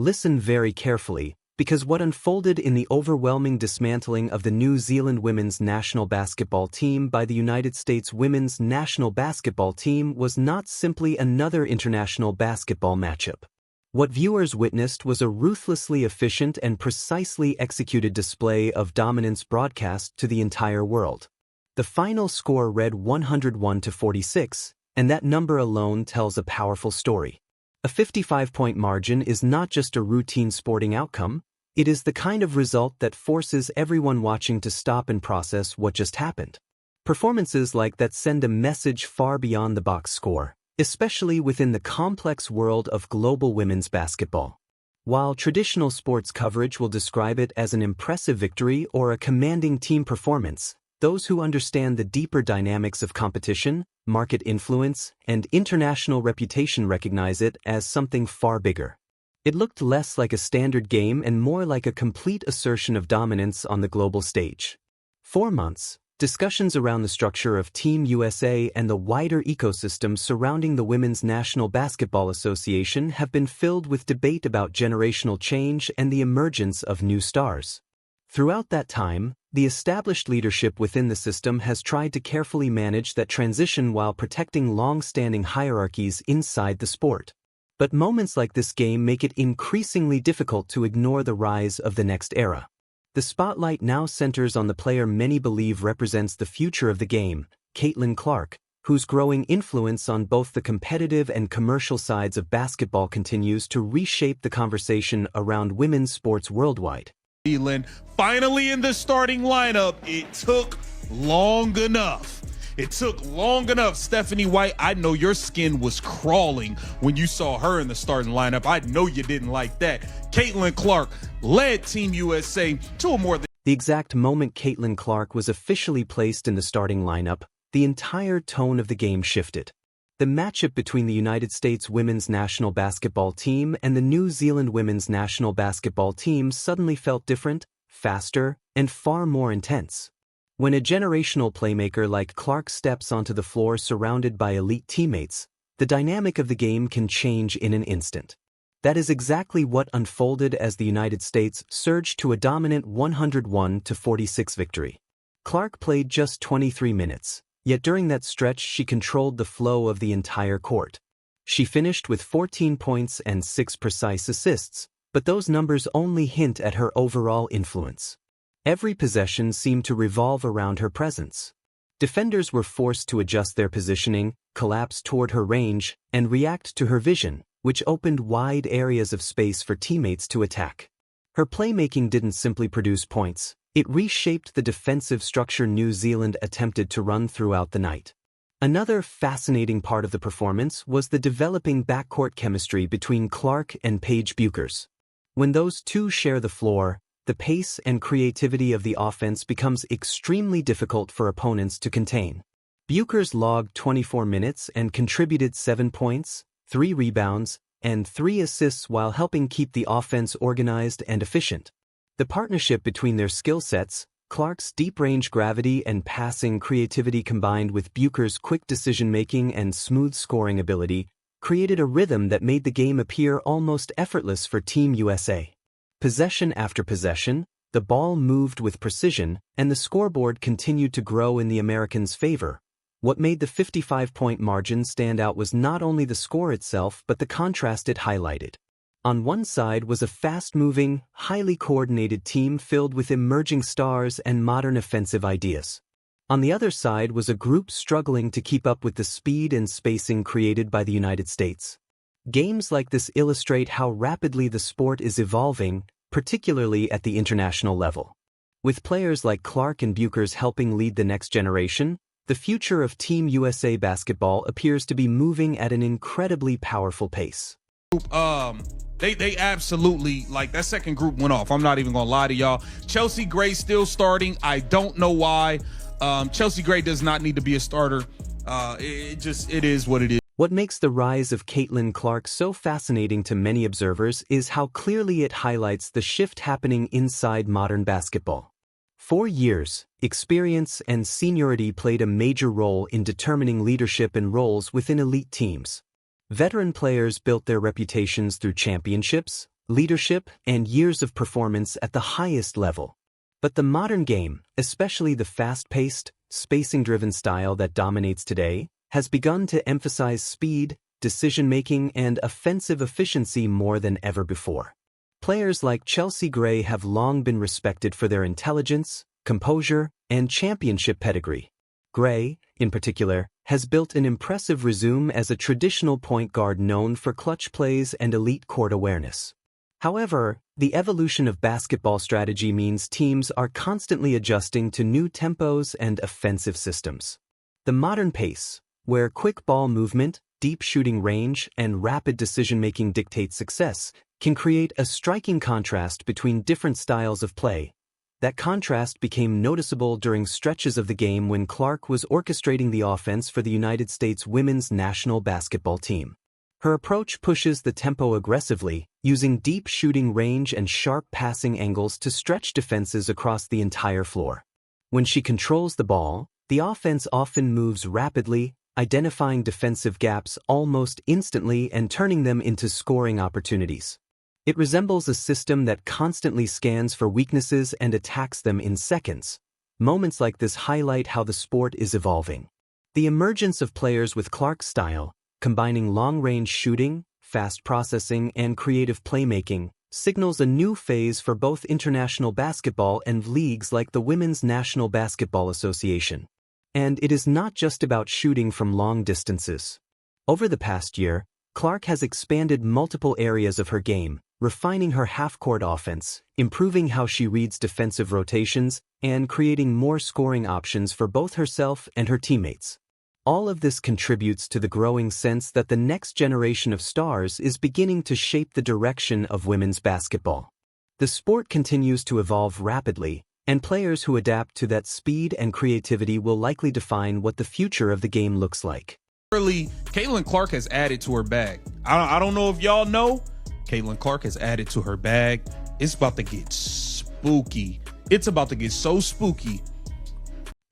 Listen very carefully, because what unfolded in the overwhelming dismantling of the New Zealand women's national basketball team by the United States women's national basketball team was not simply another international basketball matchup. What viewers witnessed was a ruthlessly efficient and precisely executed display of dominance broadcast to the entire world. The final score read 101-46, and that number alone tells a powerful story. A 55-point margin is not just a routine sporting outcome, it is the kind of result that forces everyone watching to stop and process what just happened. Performances like that send a message far beyond the box score, especially within the complex world of global women's basketball. While traditional sports coverage will describe it as an impressive victory or a commanding team performance, those who understand the deeper dynamics of competition, market influence, and international reputation recognize it as something far bigger. It looked less like a standard game and more like a complete assertion of dominance on the global stage. For months, discussions around the structure of Team USA and the wider ecosystem surrounding the Women's National Basketball Association have been filled with debate about generational change and the emergence of new stars. Throughout that time, the established leadership within the system has tried to carefully manage that transition while protecting long-standing hierarchies inside the sport. But moments like this game make it increasingly difficult to ignore the rise of the next era. The spotlight now centers on the player many believe represents the future of the game, Caitlin Clark, whose growing influence on both the competitive and commercial sides of basketball continues to reshape the conversation around women's sports worldwide. Finally in the starting lineup, it took long enough. It took long enough. Stephanie White, I know your skin was crawling when you saw her in the starting lineup. I know you didn't like that. Caitlin Clark led Team USA to a more than... The exact moment Caitlin Clark was officially placed in the starting lineup, the entire tone of the game shifted. The matchup between the United States women's national basketball team and the New Zealand women's national basketball team suddenly felt different, faster, and far more intense. When a generational playmaker like Clark steps onto the floor surrounded by elite teammates, the dynamic of the game can change in an instant. That is exactly what unfolded as the United States surged to a dominant 101-46 victory. Clark played just 23 minutes, yet during that stretch she controlled the flow of the entire court. She finished with 14 points and 6 precise assists, but those numbers only hint at her overall influence. Every possession seemed to revolve around her presence. Defenders were forced to adjust their positioning, collapse toward her range, and react to her vision, which opened wide areas of space for teammates to attack. Her playmaking didn't simply produce points, it reshaped the defensive structure New Zealand attempted to run throughout the night. Another fascinating part of the performance was the developing backcourt chemistry between Clark and Paige Bueckers. When those two share the floor, the pace and creativity of the offense becomes extremely difficult for opponents to contain. Bueckers logged 24 minutes and contributed 7 points, 3 rebounds, and 3 assists while helping keep the offense organized and efficient. The partnership between their skill sets, Clark's deep-range gravity and passing creativity combined with Bueckers' quick decision-making and smooth scoring ability, created a rhythm that made the game appear almost effortless for Team USA. Possession after possession, the ball moved with precision, and the scoreboard continued to grow in the Americans' favor. What made the 55-point margin stand out was not only the score itself but the contrast it highlighted. On one side was a fast-moving, highly coordinated team filled with emerging stars and modern offensive ideas. On the other side was a group struggling to keep up with the speed and spacing created by the United States. Games like this illustrate how rapidly the sport is evolving, particularly at the international level. With players like Clark and Bueckers helping lead the next generation, the future of Team USA basketball appears to be moving at an incredibly powerful pace. They absolutely, like, that second group went off. I'm not even gonna lie to y'all. Chelsea Gray still starting. I don't know why. Chelsea Gray does not need to be a starter. It is what it is. What makes the rise of Caitlin Clark so fascinating to many observers is how clearly it highlights the shift happening inside modern basketball. For years, experience and seniority played a major role in determining leadership and roles within elite teams. Veteran players built their reputations through championships, leadership, and years of performance at the highest level. But the modern game, especially the fast-paced, spacing-driven style that dominates today, has begun to emphasize speed, decision-making, and offensive efficiency more than ever before. Players like Chelsea Gray have long been respected for their intelligence, composure, and championship pedigree. Gray, in particular, has built an impressive resume as a traditional point guard known for clutch plays and elite court awareness. However, the evolution of basketball strategy means teams are constantly adjusting to new tempos and offensive systems. The modern pace, where quick ball movement, deep shooting range, and rapid decision-making dictate success, can create a striking contrast between different styles of play. That contrast became noticeable during stretches of the game when Clark was orchestrating the offense for the United States women's national basketball team. Her approach pushes the tempo aggressively, using deep shooting range and sharp passing angles to stretch defenses across the entire floor. When she controls the ball, the offense often moves rapidly, identifying defensive gaps almost instantly and turning them into scoring opportunities. It resembles a system that constantly scans for weaknesses and attacks them in seconds. Moments like this highlight how the sport is evolving. The emergence of players with Clark's style, combining long-range shooting, fast processing, and creative playmaking, signals a new phase for both international basketball and leagues like the Women's National Basketball Association. And it is not just about shooting from long distances. Over the past year, Clark has expanded multiple areas of her game, refining her half-court offense, improving how she reads defensive rotations, and creating more scoring options for both herself and her teammates. All of this contributes to the growing sense that the next generation of stars is beginning to shape the direction of women's basketball. The sport continues to evolve rapidly, and players who adapt to that speed and creativity will likely define what the future of the game looks like. Caitlin Clark has added to her bag. I don't know if y'all know, Caitlin Clark has added to her bag. It's about to get spooky. It's about to get so spooky.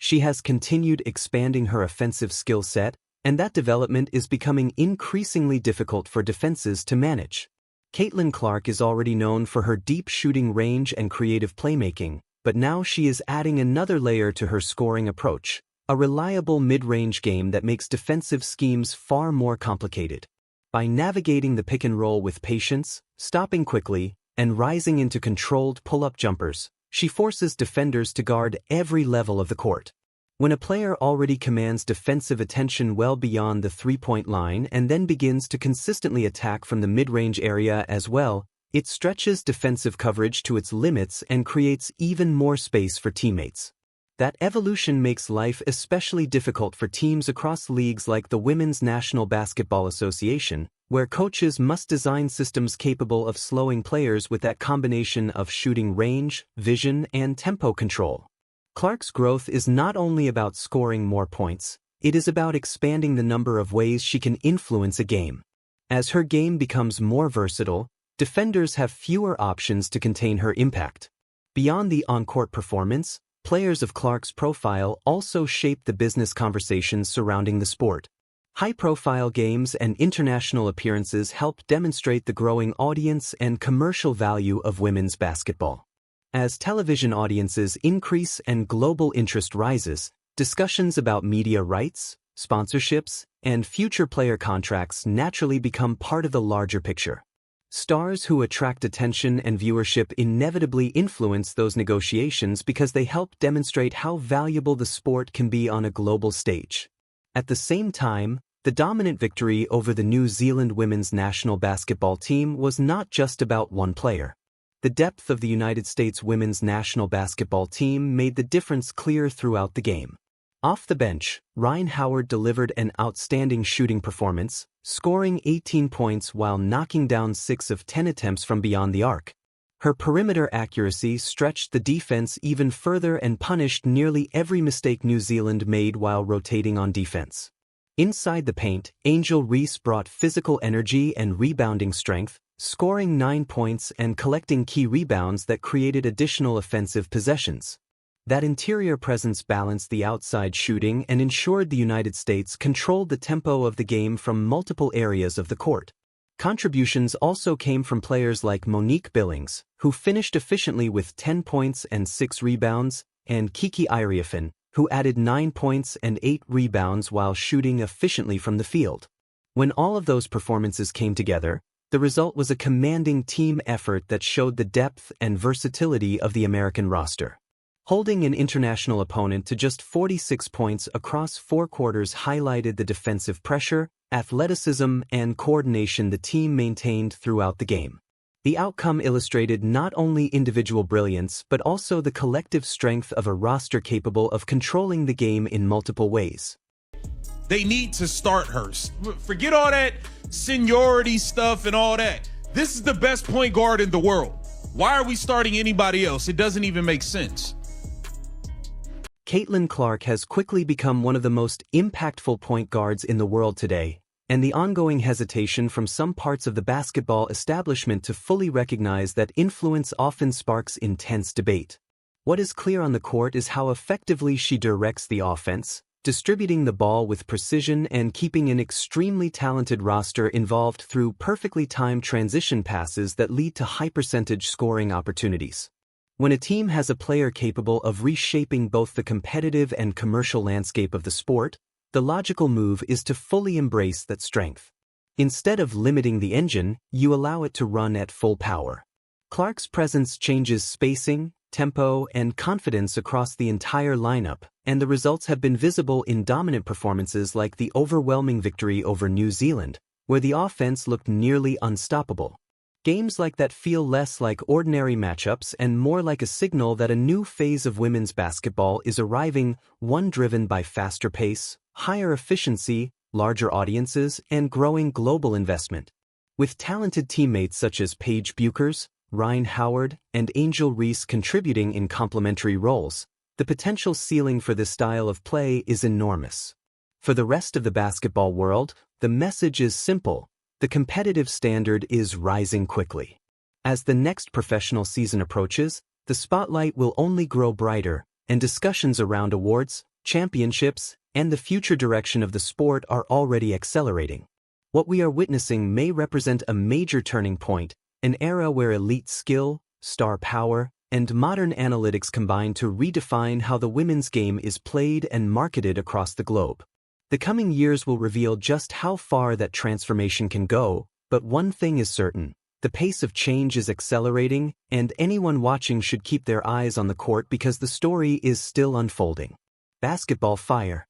She has continued expanding her offensive skill set, and that development is becoming increasingly difficult for defenses to manage. Caitlin Clark is already known for her deep shooting range and creative playmaking, but now she is adding another layer to her scoring approach, a reliable mid-range game that makes defensive schemes far more complicated. By navigating the pick-and-roll with patience, stopping quickly, and rising into controlled pull-up jumpers, she forces defenders to guard every level of the court. When a player already commands defensive attention well beyond the three-point line and then begins to consistently attack from the mid-range area as well, it stretches defensive coverage to its limits and creates even more space for teammates. That evolution makes life especially difficult for teams across leagues like the Women's National Basketball Association, where coaches must design systems capable of slowing players with that combination of shooting range, vision, and tempo control. Clark's growth is not only about scoring more points, it is about expanding the number of ways she can influence a game. As her game becomes more versatile, defenders have fewer options to contain her impact. Beyond the on-court performance, players of Clark's profile also shape the business conversations surrounding the sport. High-profile games and international appearances help demonstrate the growing audience and commercial value of women's basketball. As television audiences increase and global interest rises, discussions about media rights, sponsorships, and future player contracts naturally become part of the larger picture. Stars who attract attention and viewership inevitably influence those negotiations because they help demonstrate how valuable the sport can be on a global stage. At the same time, the dominant victory over the New Zealand women's national basketball team was not just about one player. The depth of the United States women's national basketball team made the difference clear throughout the game. Off the bench, Rhyne Howard delivered an outstanding shooting performance, scoring 18 points while knocking down 6 of 10 attempts from beyond the arc. Her perimeter accuracy stretched the defense even further and punished nearly every mistake New Zealand made while rotating on defense. Inside the paint, Angel Reese brought physical energy and rebounding strength, scoring 9 points and collecting key rebounds that created additional offensive possessions. That interior presence balanced the outside shooting and ensured the United States controlled the tempo of the game from multiple areas of the court. Contributions also came from players like Monique Billings, who finished efficiently with 10 points and 6 rebounds, and Kiki Iriafen, who added 9 points and 8 rebounds while shooting efficiently from the field. When all of those performances came together, the result was a commanding team effort that showed the depth and versatility of the American roster. Holding an international opponent to just 46 points across 4 quarters highlighted the defensive pressure, athleticism, and coordination the team maintained throughout the game. The outcome illustrated not only individual brilliance but also the collective strength of a roster capable of controlling the game in multiple ways. They need to start her. Forget all that seniority stuff and all that. This is the best point guard in the world. Why are we starting anybody else? It doesn't even make sense. Caitlin Clark has quickly become one of the most impactful point guards in the world today, and the ongoing hesitation from some parts of the basketball establishment to fully recognize that influence often sparks intense debate. What is clear on the court is how effectively she directs the offense, distributing the ball with precision and keeping an extremely talented roster involved through perfectly timed transition passes that lead to high-percentage scoring opportunities. When a team has a player capable of reshaping both the competitive and commercial landscape of the sport, the logical move is to fully embrace that strength. Instead of limiting the engine, you allow it to run at full power. Clark's presence changes spacing, tempo, and confidence across the entire lineup, and the results have been visible in dominant performances like the overwhelming victory over New Zealand, where the offense looked nearly unstoppable. Games like that feel less like ordinary matchups and more like a signal that a new phase of women's basketball is arriving, one driven by faster pace, higher efficiency, larger audiences, and growing global investment. With talented teammates such as Paige Buchers, Ryan Howard, and Angel Reese contributing in complementary roles, the potential ceiling for this style of play is enormous. For the rest of the basketball world, the message is simple. The competitive standard is rising quickly. As the next professional season approaches, the spotlight will only grow brighter, and discussions around awards, championships, and the future direction of the sport are already accelerating. What we are witnessing may represent a major turning point, an era where elite skill, star power, and modern analytics combine to redefine how the women's game is played and marketed across the globe. The coming years will reveal just how far that transformation can go, but one thing is certain: the pace of change is accelerating, and anyone watching should keep their eyes on the court because the story is still unfolding. Basketball Fire.